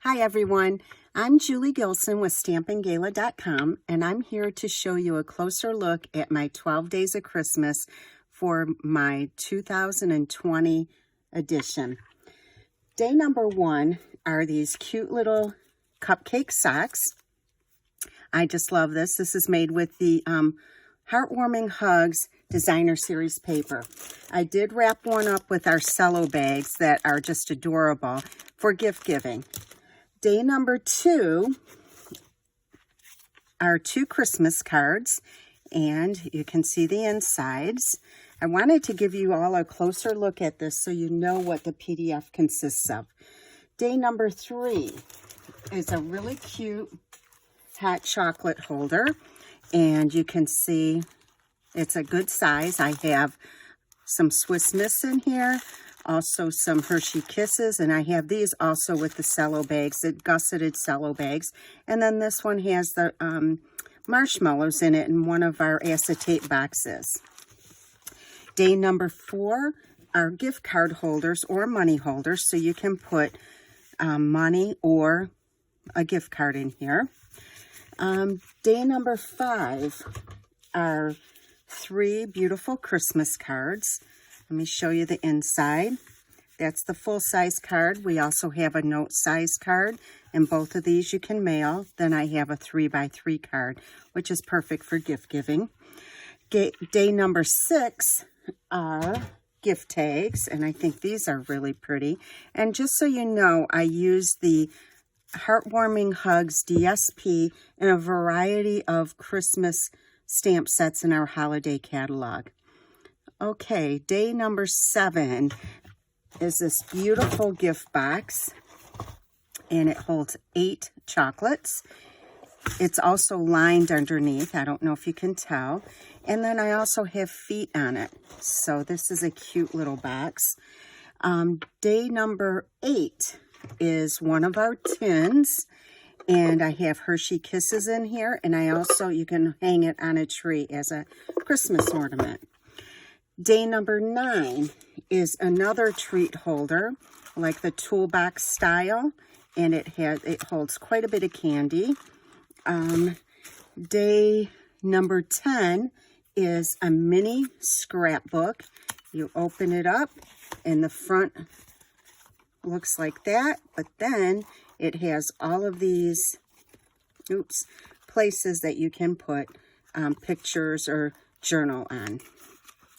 Hi everyone, I'm Julie Gilson with StampingGala.com, and I'm here to show you a closer look at my 12 Days of Christmas for my 2020 edition. Day number 1 are these cute little cupcake socks. I just love this. This is made with the Heartwarming Hugs Designer Series paper. I did wrap one up with our cello bags that are just adorable for gift giving. Day number 2 are 2 Christmas cards, and you can see the insides. I wanted to give you all a closer look at this so you know what the PDF consists of. Day number 3 is a really cute hot chocolate holder, and you can see it's a good size. I have some Swiss Miss in here, also some Hershey Kisses, and I have these also with the cello bags, the gusseted cello bags. And then this one has the marshmallows in it in one of our acetate boxes. Day number 4 are gift card holders or money holders, so you can put money or a gift card in here. Day number 5 are 3 beautiful Christmas cards. Let me show you the inside. That's the full-size card. We also have a note-size card, and both of these you can mail. Then I have a 3x3 card, which is perfect for gift giving. Day number 6 are gift tags, and I think these are really pretty. And just so you know, I use the Heartwarming Hugs DSP in a variety of Christmas stamp sets in our holiday catalog. Okay, day number 7 is this beautiful gift box, and it holds 8 chocolates. It's also lined underneath. I don't know if you can tell. And then I also have feet on it. So this is a cute little box. Day number 8 is one of our tins, and I have Hershey Kisses in here, and I also, you can hang it on a tree as a Christmas ornament. Day number 9 is another treat holder, like the toolbox style, and it holds quite a bit of candy. Day number 10 is a mini scrapbook. You open it up, and the front looks like that, but then it has all of these places that you can put pictures or journal on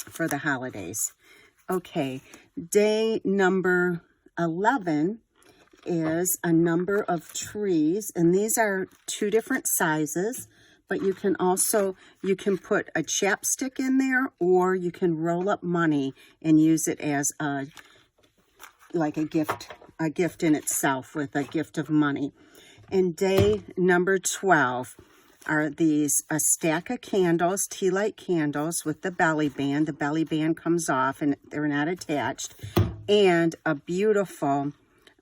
for the holidays. Okay, day number 11 is a number of trees, and these are 2 different sizes, but you can also, you can put a chapstick in there, or you can roll up money and use it as a, like a gift in itself with a gift of money. And day number 12 are these, a stack of candles, tea light candles with the belly band. The belly band comes off and they're not attached. And a beautiful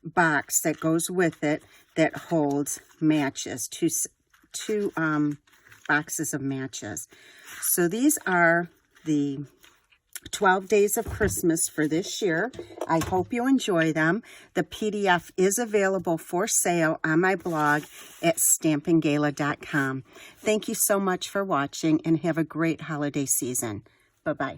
box that goes with it that holds matches, two boxes of matches. So these are the 12 Days of Christmas for this year. I hope you enjoy them. The PDF is available for sale on my blog at StampingGala.com. Thank you so much for watching, and have a great holiday season. Bye-bye.